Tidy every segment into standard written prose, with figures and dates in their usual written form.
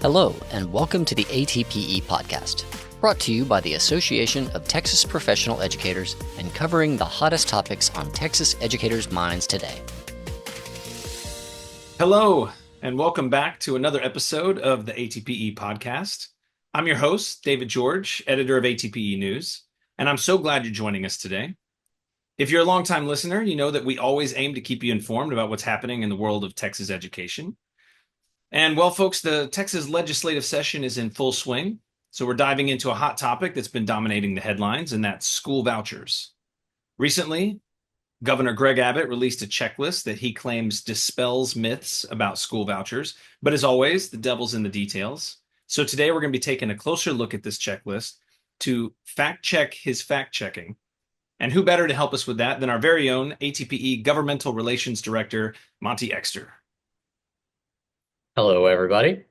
Hello, and welcome to the ATPE Podcast, brought to you by the Association of Texas Professional Educators and covering the hottest topics on Texas educators' minds today. Hello, and welcome back to another episode of the ATPE Podcast. I'm your host, David George, editor of ATPE News, and I'm so glad you're joining us today. If you're a longtime listener, you know that we always aim to keep you informed about what's happening in the world of Texas education. And well, folks, the Texas legislative session is in full swing. So we're diving into a hot topic that's been dominating the headlines, and that's school vouchers. Recently, Governor Greg Abbott released a checklist that he claims dispels myths about school vouchers. But as always, the devil's in the details. So today we're going to be taking a closer look at this checklist to fact check his fact checking. And who better to help us with that than our very own ATPE Governmental Relations Director, Monty Exter. Hello, everybody.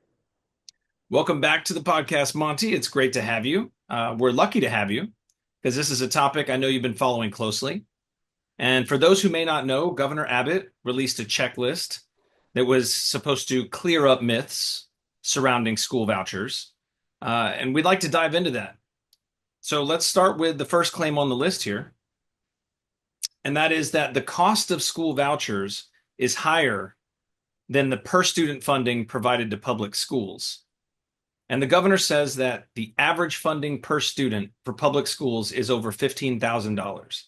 Welcome back to the podcast, Monty. It's great to have you. We're lucky to have you because this is a topic I know you've been following closely. And for those who may not know, Governor Abbott released a checklist that was supposed to clear up myths surrounding school vouchers. And we'd like to dive into that. So let's start with the first claim on the list here. And that is that the cost of school vouchers is higher than the per student funding provided to public schools. And the governor says that the average funding per student for public schools is over $15,000,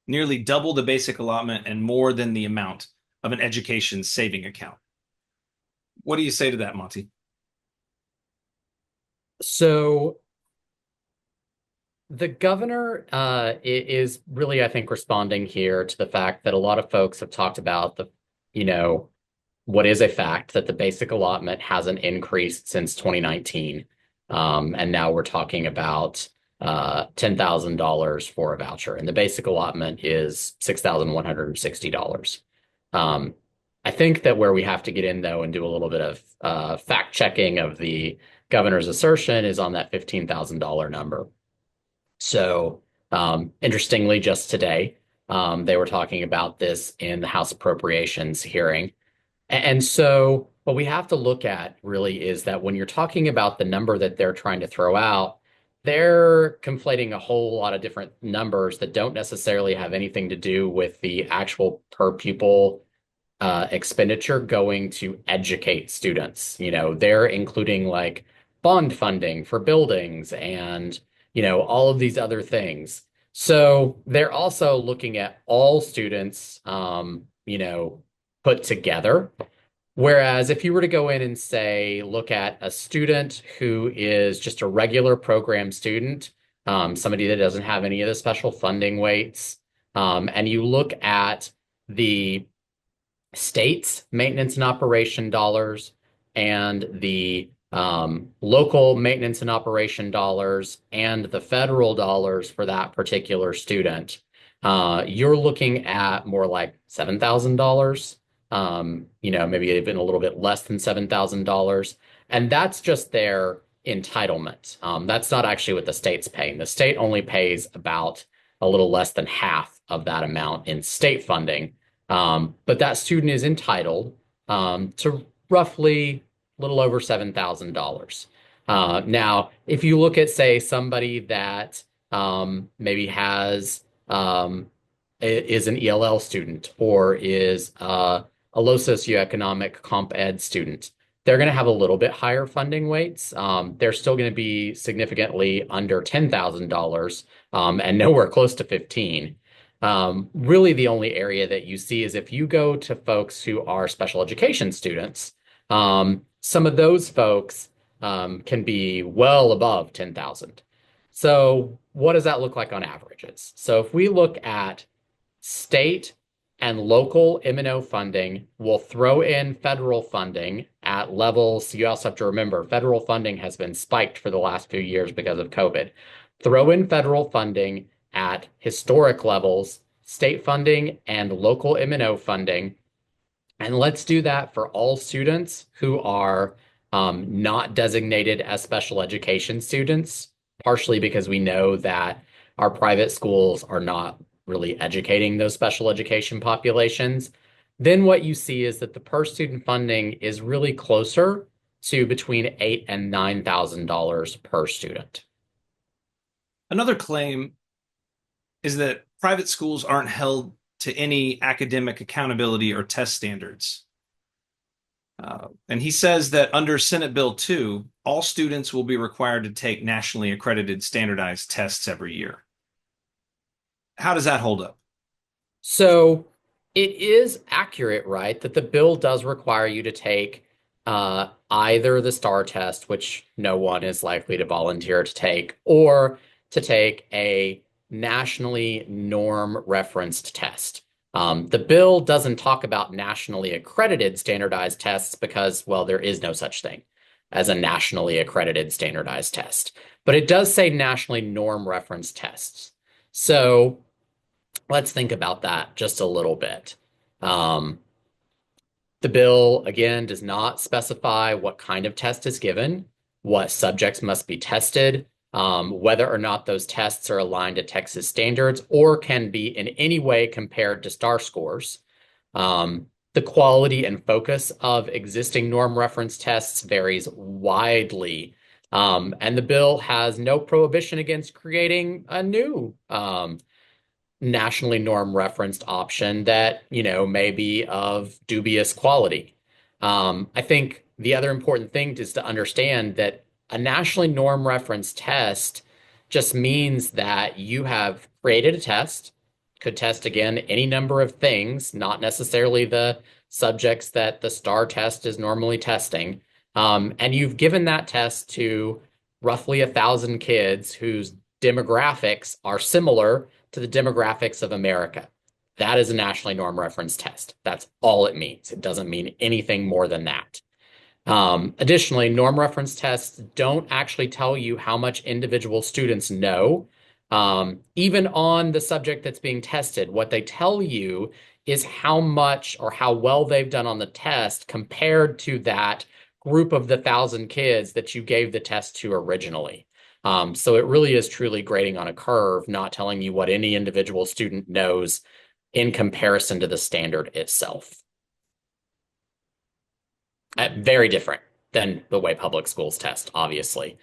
nearly double the basic allotment and more than the amount of an education saving account. What do you say to that, Monty? So the governor is really, I think, responding here to the fact that a lot of folks have talked about what is a fact that the basic allotment hasn't increased since 2019. And now we're talking about $10,000 for a voucher. And the basic allotment is $6,160. I think that where we have to get in, though, and do a little bit of fact checking of the governor's assertion is on that $15,000 number. So interestingly, just today, they were talking about this in the House Appropriations hearing. And so what we have to look at really is that when you're talking about the number that they're trying to throw out, they're conflating a whole lot of different numbers that don't necessarily have anything to do with the actual per pupil expenditure going to educate students. They're including like bond funding for buildings and, all of these other things. So they're also looking at all students, put together. Whereas if you were to go in and say, look at a student who is just a regular program student, somebody that doesn't have any of the special funding weights, and you look at the state's maintenance and operation dollars and the local maintenance and operation dollars and the federal dollars for that particular student, you're looking at more like $7,000. Maybe even a little bit less than $7,000. And that's just their entitlement. That's not actually what the state's paying. The state only pays about a little less than half of that amount in state funding. But that student is entitled to roughly a little over $7,000. Now, if you look at, say, somebody that maybe is an ELL student or is a low socioeconomic comp ed student, they're going to have a little bit higher funding weights. They're still going to be significantly under $10,000 and nowhere close to 15. Really, the only area that you see is if you go to folks who are special education students, some of those folks can be well above 10,000. So what does that look like on averages? So if we look at state and local M&O funding, we'll throw in federal funding at levels. You also have to remember, federal funding has been spiked for the last few years because of COVID. Throw in federal funding at historic levels, state funding and local M&O funding. And let's do that for all students who are not designated as special education students, partially because we know that our private schools are not really educating those special education populations. Then what you see is that the per student funding is really closer to between $8,000 and $9,000 per student. Another claim is that private schools aren't held to any academic accountability or test standards. And he says that under Senate Bill 2, all students will be required to take nationally accredited standardized tests every year. How does that hold up? So it is accurate, right, that the bill does require you to take either the STAR test, which no one is likely to volunteer to take, or to take a nationally norm referenced test. The bill doesn't talk about nationally accredited standardized tests because, well, there is no such thing as a nationally accredited standardized test. But it does say nationally norm referenced tests. So let's think about that just a little bit. The bill, again, does not specify what kind of test is given, what subjects must be tested, whether or not those tests are aligned to Texas standards or can be in any way compared to STAR scores. The quality and focus of existing norm reference tests varies widely. And the bill has no prohibition against creating a new nationally norm referenced option that, may be of dubious quality. I think the other important thing is to understand that a nationally norm referenced test just means that you have created a test, could test again any number of things, not necessarily the subjects that the STAR test is normally testing. And you've given that test to roughly 1,000 kids whose demographics are similar to the demographics of America. That is a nationally norm reference test. That's all it means. It doesn't mean anything more than that. Additionally, norm reference tests don't actually tell you how much individual students know. Even on the subject that's being tested, what they tell you is how much or how well they've done on the test compared to that group of the 1,000 kids that you gave the test to originally. So it really is truly grading on a curve, not telling you what any individual student knows in comparison to the standard itself. Very different than the way public schools test, obviously.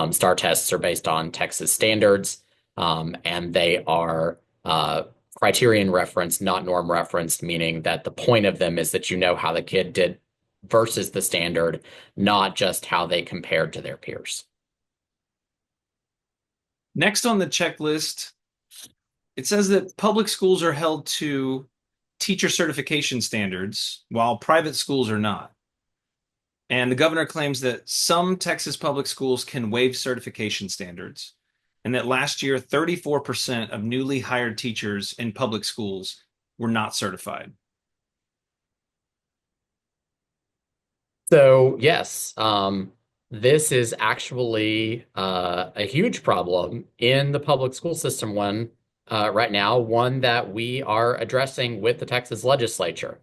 STAR tests are based on Texas standards, and they are criterion referenced, not norm referenced, meaning that the point of them is that you know how the kid did versus the standard, not just how they compared to their peers. Next on the checklist, it says that public schools are held to teacher certification standards, while private schools are not. And the governor claims that some Texas public schools can waive certification standards, and that last year, 34% of newly hired teachers in public schools were not certified. So, yes, this is actually a huge problem in the public school system right now, one that we are addressing with the Texas legislature.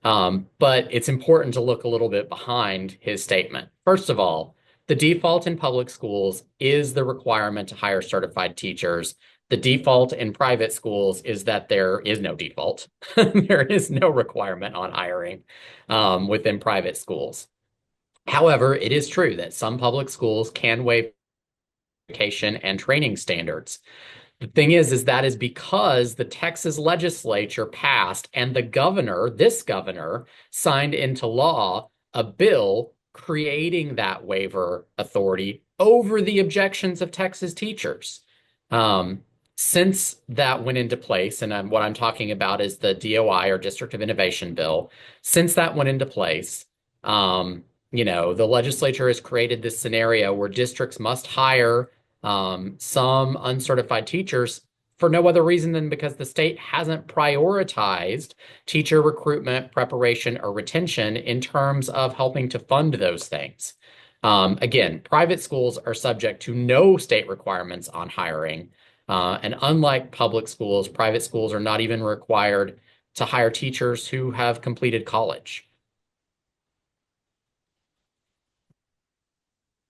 But it's important to look a little bit behind his statement. First of all, the default in public schools is the requirement to hire certified teachers. The default in private schools is that there is no default. There is no requirement on hiring within private schools. However, it is true that some public schools can waive certification and training standards. The thing is that is because the Texas legislature passed and this governor, signed into law a bill creating that waiver authority over the objections of Texas teachers. Since that went into place, and what I'm talking about is the DOI or District of Innovation bill, since that went into place, the legislature has created this scenario where districts must hire some uncertified teachers for no other reason than because the state hasn't prioritized teacher recruitment, preparation, or retention in terms of helping to fund those things. Again, private schools are subject to no state requirements on hiring. And unlike public schools, private schools are not even required to hire teachers who have completed college.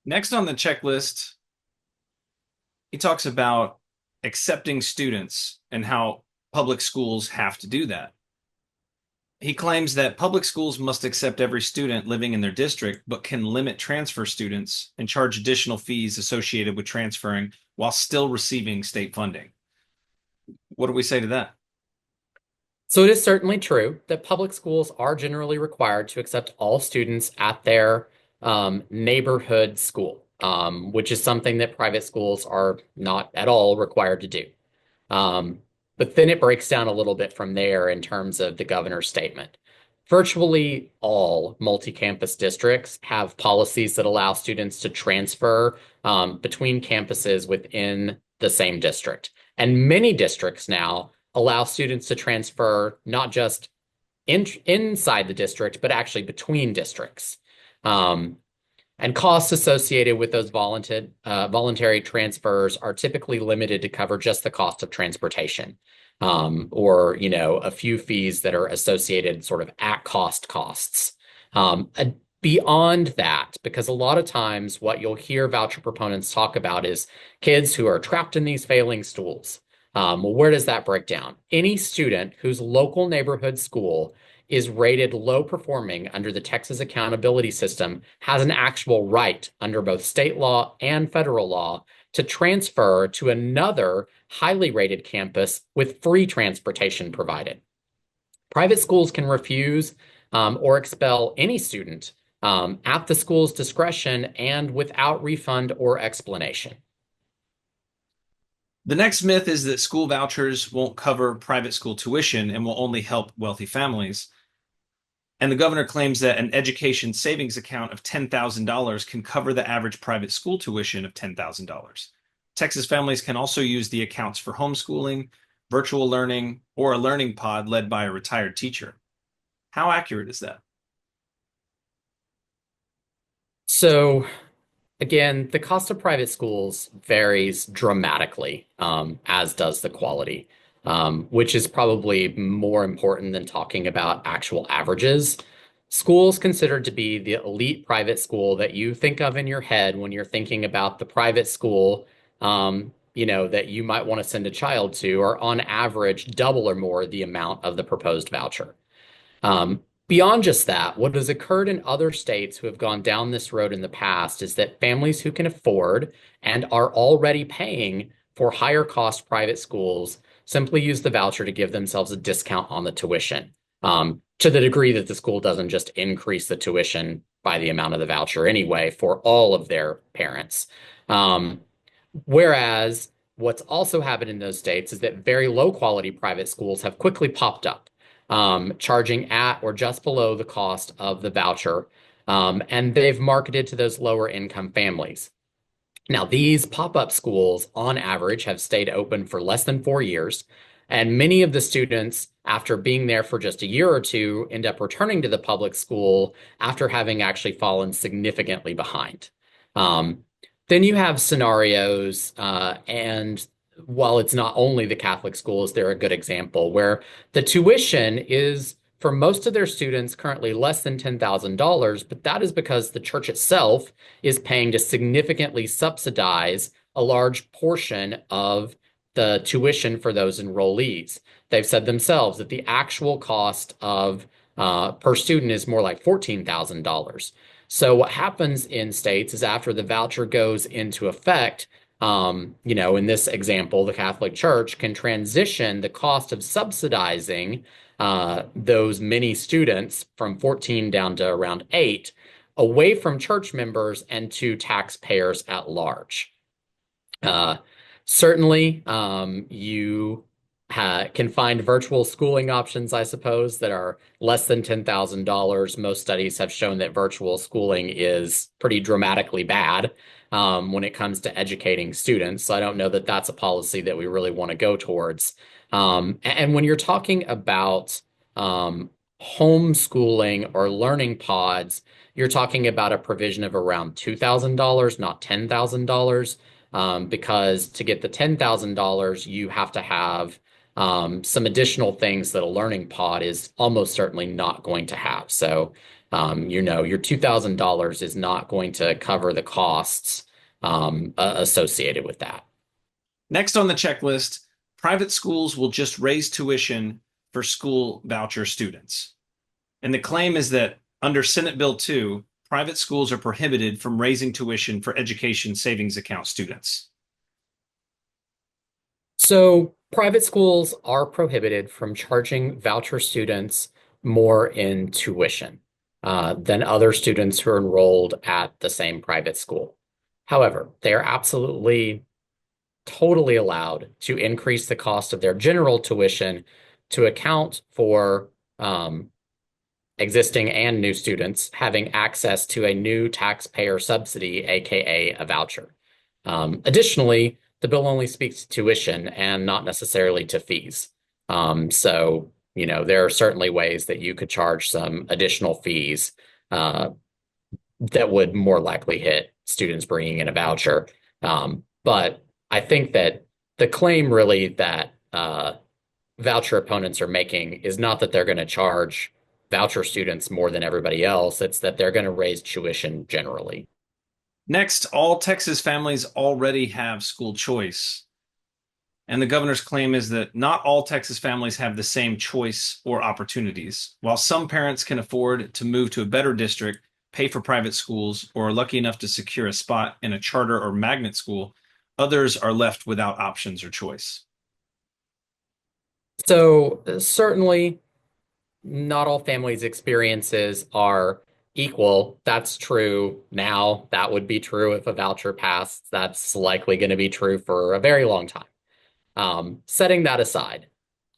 Next on the checklist, he talks about accepting students and how public schools have to do that. He claims that public schools must accept every student living in their district, but can limit transfer students and charge additional fees associated with transferring while still receiving state funding. What do we say to that? So it is certainly true that public schools are generally required to accept all students at their neighborhood school, which is something that private schools are not at all required to do. Um, but then it breaks down a little bit from there in terms of the governor's statement. Virtually all multi-campus districts have policies that allow students to transfer between campuses within the same district. And many districts now allow students to transfer not just inside the district, but actually between districts. And costs associated with those voluntary transfers are typically limited to cover just the cost of transportation, or a few fees that are associated sort of at cost costs. Beyond that, because a lot of times what you'll hear voucher proponents talk about is kids who are trapped in these failing schools. Well, where does that break down? Any student whose local neighborhood school is rated low performing under the Texas accountability system has an actual right under both state law and federal law to transfer to another highly rated campus with free transportation provided. Private schools can refuse or expel any student at the school's discretion and without refund or explanation. The next myth is that school vouchers won't cover private school tuition and will only help wealthy families. And the governor claims that an education savings account of $10,000 can cover the average private school tuition of $10,000. Texas families can also use the accounts for homeschooling, virtual learning, or a learning pod led by a retired teacher. How accurate is that? So, again, the cost of private schools varies dramatically, as does the quality, which is probably more important than talking about actual averages. Schools considered to be the elite private school that you think of in your head when you're thinking about the private school, that you might want to send a child to are on average double or more the amount of the proposed voucher. Beyond just that, what has occurred in other states who have gone down this road in the past is that families who can afford and are already paying for higher cost private schools simply use the voucher to give themselves a discount on the tuition, to the degree that the school doesn't just increase the tuition by the amount of the voucher anyway for all of their parents. Whereas what's also happened in those states is that very low quality private schools have quickly popped up, charging at or just below the cost of the voucher. And they've marketed to those lower income families. Now, these pop-up schools, on average, have stayed open for less than 4 years. And many of the students, after being there for just a year or two, end up returning to the public school after having actually fallen significantly behind. Then you have scenarios, and while it's not only the Catholic schools, they're a good example where the tuition is for most of their students currently less than $10,000, but that is because the church itself is paying to significantly subsidize a large portion of the tuition for those enrollees. They've said themselves that the actual cost of per student is more like $14,000. So what happens in states is after the voucher goes into effect, in this example, the Catholic Church can transition the cost of subsidizing those many students from 14 down to around 8 away from church members and to taxpayers at large. Certainly, you can find virtual schooling options, I suppose, that are less than $10,000. Most studies have shown that virtual schooling is pretty dramatically bad when it comes to educating students. So I don't know that that's a policy that we really want to go towards. And when you're talking about homeschooling or learning pods, you're talking about a provision of around $2,000, not $10,000, because to get the $10,000, you have to have some additional things that a learning pod is almost certainly not going to have. So, your $2,000 is not going to cover the costs associated with that. Next on the checklist, private schools will just raise tuition for school voucher students. And the claim is that under Senate Bill 2, private schools are prohibited from raising tuition for education savings account students. So private schools are prohibited from charging voucher students more in tuition than other students who are enrolled at the same private school. However, they are absolutely totally allowed to increase the cost of their general tuition to account for existing and new students having access to a new taxpayer subsidy, aka a voucher. Additionally, the bill only speaks to tuition and not necessarily to fees. So, there are certainly ways that you could charge some additional fees that would more likely hit students bringing in a voucher. But I think that the claim really that voucher opponents are making is not that they're going to charge voucher students more than everybody else. It's that they're going to raise tuition generally. Next, all Texas families already have school choice. And the governor's claim is that not all Texas families have the same choice or opportunities. While some parents can afford to move to a better district, pay for private schools, or are lucky enough to secure a spot in a charter or magnet school, others are left without options or choice. So certainly not all families' experiences are equal. That's true now. That would be true if a voucher passed. That's likely going to be true for a very long time. Setting that aside,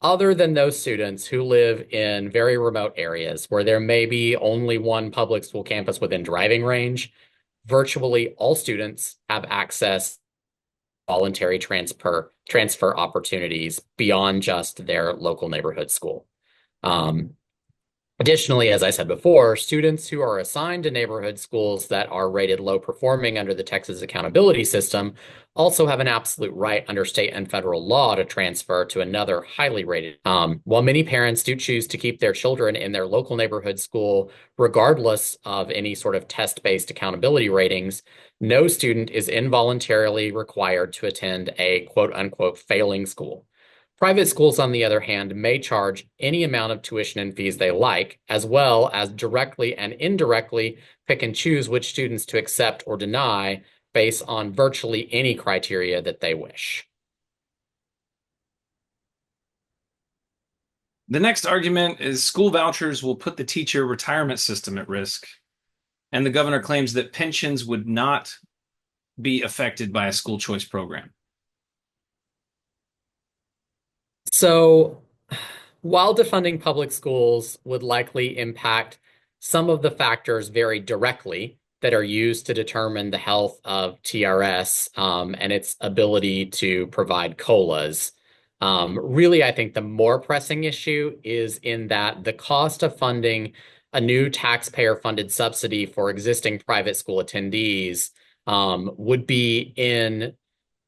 other than those students who live in very remote areas where there may be only one public school campus within driving range, virtually all students have access to voluntary transfer opportunities beyond just their local neighborhood school. Additionally, as I said before, students who are assigned to neighborhood schools that are rated low performing under the Texas accountability system also have an absolute right under state and federal law to transfer to another highly rated. While many parents do choose to keep their children in their local neighborhood school, regardless of any sort of test-based accountability ratings, no student is involuntarily required to attend a quote unquote failing school. Private schools, on the other hand, may charge any amount of tuition and fees they like, as well as directly and indirectly pick and choose which students to accept or deny based on virtually any criteria that they wish. The next argument is school vouchers will put the teacher retirement system at risk. And the governor claims that pensions would not be affected by a school choice program. So, while defunding public schools would likely impact some of the factors very directly that are used to determine the health of TRS and its ability to provide COLAs, really, I think the more pressing issue is in that the cost of funding a new taxpayer-funded subsidy for existing private school attendees would be in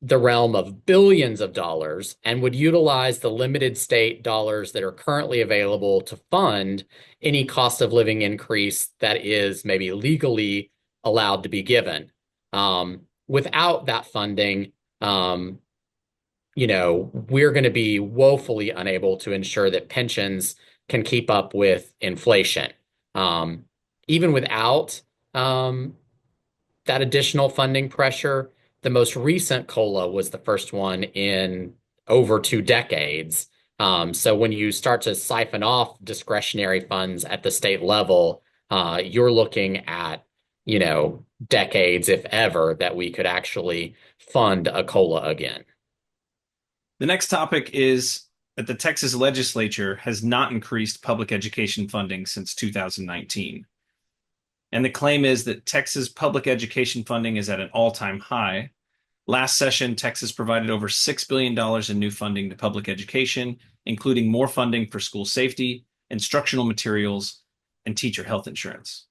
the realm of billions of dollars and would utilize the limited state dollars that are currently available to fund any cost of living increase that is maybe legally allowed to be given. Without that funding, we're going to be woefully unable to ensure that pensions can keep up with inflation. Even without that additional funding pressure, the most recent COLA was the first one in over 2 decades. So when you start to siphon off discretionary funds at the state level, you're looking at, decades, if ever, that we could actually fund a COLA again. The next topic is that the Texas legislature has not increased public education funding since 2019. And the claim is that Texas public education funding is at an all-time high. Last session, Texas provided over $6 billion in new funding to public education, including more funding for school safety, instructional materials, and teacher health insurance.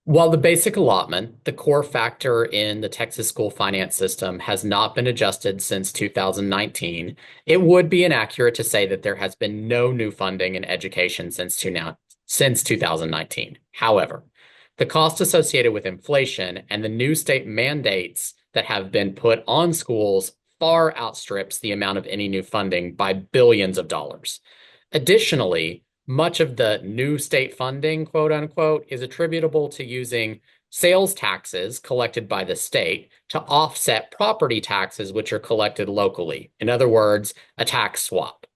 While the basic allotment, the core factor in the Texas school finance system, has not been adjusted since 2019, it would be inaccurate to say that there has been no new funding in education since 2019. However, the cost associated with inflation and the new state mandates that have been put on schools far outstrips the amount of any new funding by billions of dollars. Additionally, much of the new state funding, quote unquote, is attributable to using sales taxes collected by the state to offset property taxes, which are collected locally. In other words, a tax swap.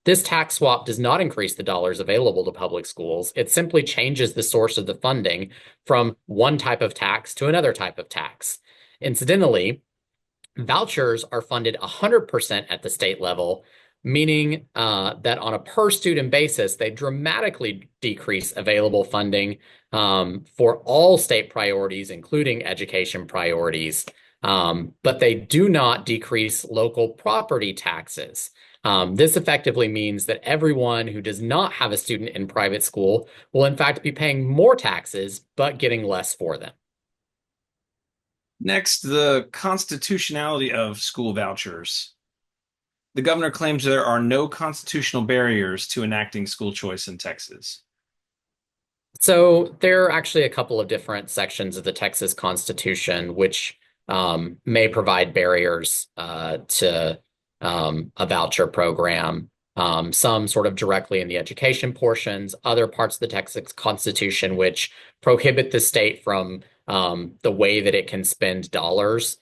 This tax swap does not increase the dollars available to public schools. It simply changes the source of the funding from one type of tax to another type of tax. Incidentally, vouchers are funded 100% at the state level, meaning that on a per student basis, they dramatically decrease available funding for all state priorities, including education priorities. But they do not decrease local property taxes. This effectively means that everyone who does not have a student in private school will in fact be paying more taxes, but getting less for them. Next, the constitutionality of school vouchers. The governor claims there are no constitutional barriers to enacting school choice in Texas. So there are actually a couple of different sections of the Texas Constitution which may provide barriers to a voucher program. Some sort of directly in the education portions, other parts of the Texas Constitution which prohibit the state from the way that it can spend dollars.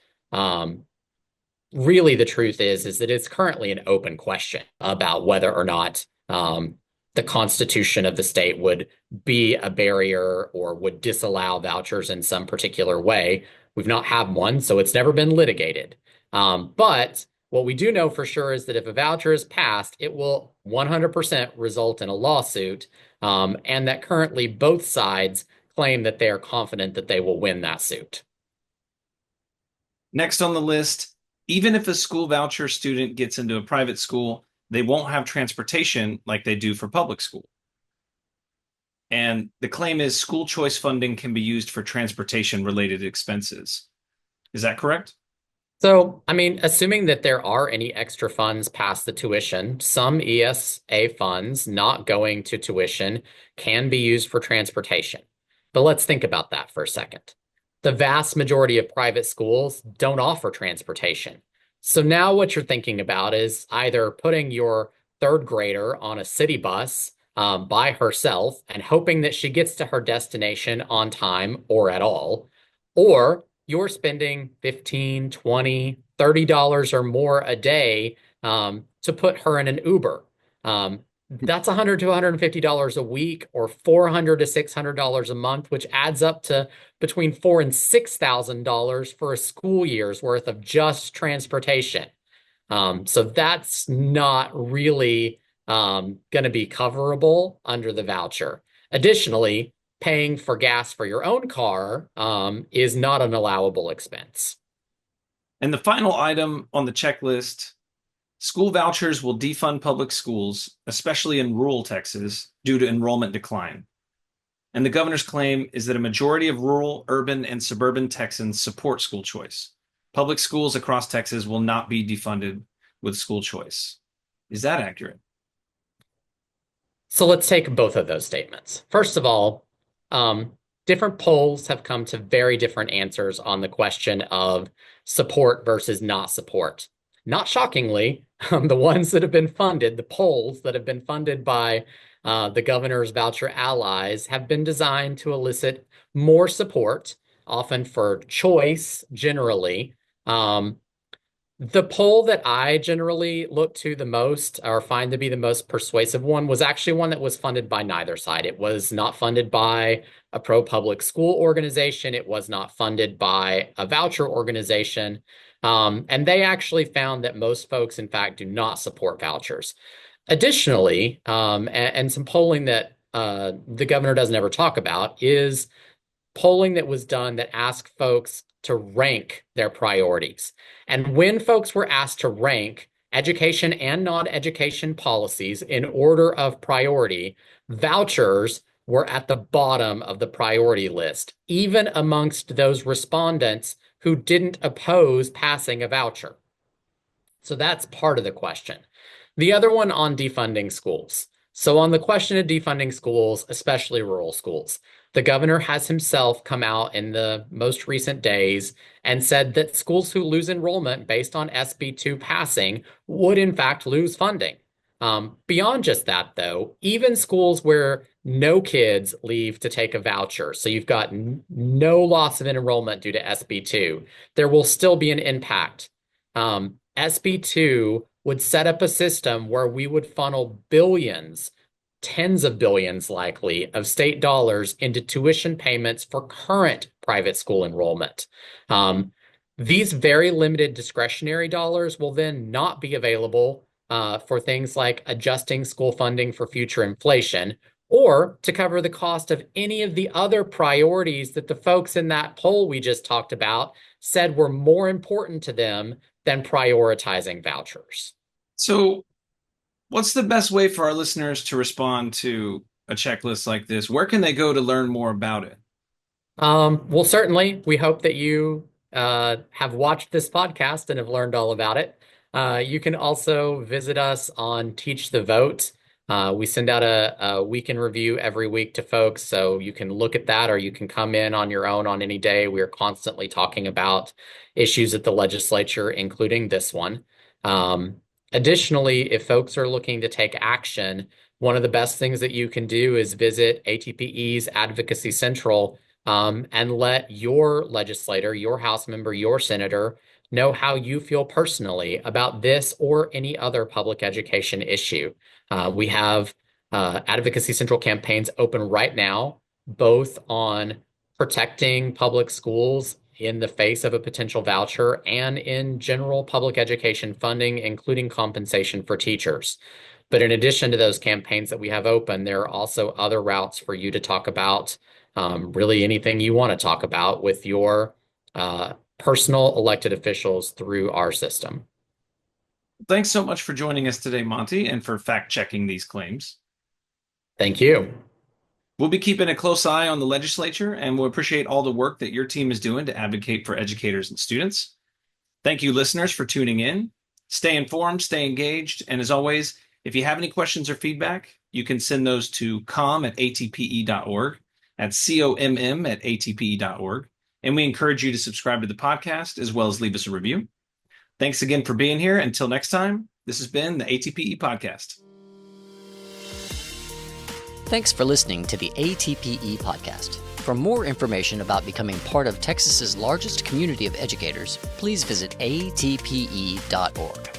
Really, the truth is that it's currently an open question about whether or not the Constitution of the state would be a barrier or would disallow vouchers in some particular way. We've not had one, so it's never been litigated. But what we do know for sure is that if a voucher is passed, it will 100% result in a lawsuit, and that currently both sides claim that they are confident that they will win that suit. Next on the list, even if a school voucher student gets into a private school, they won't have transportation like they do for public school. And the claim is school choice funding can be used for transportation-related expenses. Is that correct? So, I mean, assuming that there are any extra funds past the tuition, some ESA funds not going to tuition can be used for transportation. But let's think about that for a second. The vast majority of private schools don't offer transportation. So now what you're thinking about is either putting your third grader on a city bus by herself and hoping that she gets to her destination on time or at all, or you're spending $15, $20, $30 or more a day to put her in an Uber. That's $100 to $150 a week or $400 to $600 a month, which adds up to between $4,000 and $6,000 for a school year's worth of just transportation. So that's not really going to be coverable under the voucher. Additionally, paying for gas for your own car is not an allowable expense. And the final item on the checklist, school vouchers will defund public schools, especially in rural Texas, due to enrollment decline. And the governor's claim is that a majority of rural, urban, and suburban Texans support school choice. Public schools across Texas will not be defunded with school choice. Is that accurate? So let's take both of those statements. First of all, different polls have come to very different answers on the question of support versus not support. Not shockingly, the ones that have been funded, the polls that have been funded by the governor's voucher allies have been designed to elicit more support, often for choice generally. The poll that I generally look to the most or find to be the most persuasive one was actually one that was funded by neither side. It was not funded by a pro-public school organization. It was not funded by a voucher organization. And they actually found that most folks, in fact, do not support vouchers. Additionally, and some polling that the governor doesn't ever talk about is polling that was done that asked folks to rank their priorities. And when folks were asked to rank education and non-education policies in order of priority, vouchers were at the bottom of the priority list, even amongst those respondents who didn't oppose passing a voucher. So that's part of the question. The other one on defunding schools. So on the question of defunding schools, especially rural schools, the governor has himself come out in the most recent days and said that schools who lose enrollment based on SB2 passing would in fact lose funding. Beyond just that, though, even schools where no kids leave to take a voucher, so you've got no loss of enrollment due to SB2, there will still be an impact. SB2 would set up a system where we would funnel billions, tens of billions likely, of state dollars into tuition payments for current private school enrollment. These very limited discretionary dollars will then not be available for things like adjusting school funding for future inflation, or to cover the cost of any of the other priorities that the folks in that poll we just talked about said were more important to them than prioritizing vouchers. So what's the best way for our listeners to respond to a checklist like this? Where can they go to learn more about it? Well, certainly, we hope that you have watched this podcast and have learned all about it. You can also visit us on Teach the Vote. We send out a week in review every week to folks, so you can look at that, or you can come in on your own on any day. We are constantly talking about issues at the legislature, including this one. Additionally, if folks are looking to take action, one of the best things that you can do is visit ATPE's Advocacy Central and let your legislator, your House member, your senator know how you feel personally about this or any other public education issue. We have Advocacy Central campaigns open right now, both on protecting public schools in the face of a potential voucher and in general public education funding, including compensation for teachers. But in addition to those campaigns that we have open, there are also other routes for you to talk about really anything you want to talk about with your personal elected officials through our system. Thanks so much for joining us today, Monty, and for fact-checking these claims. Thank you. We'll be keeping a close eye on the legislature, and we'll appreciate all the work that your team is doing to advocate for educators and students. Thank you, listeners, for tuning in. Stay informed, stay engaged, and as always, if you have any questions or feedback, you can send those to comm@atpe.org. That's COMM@atpe.org. And we encourage you to subscribe to the podcast as well as leave us a review. Thanks again for being here. Until next time, this has been the ATPE Podcast. Thanks for listening to the ATPE Podcast. For more information about becoming part of Texas's largest community of educators, please visit atpe.org.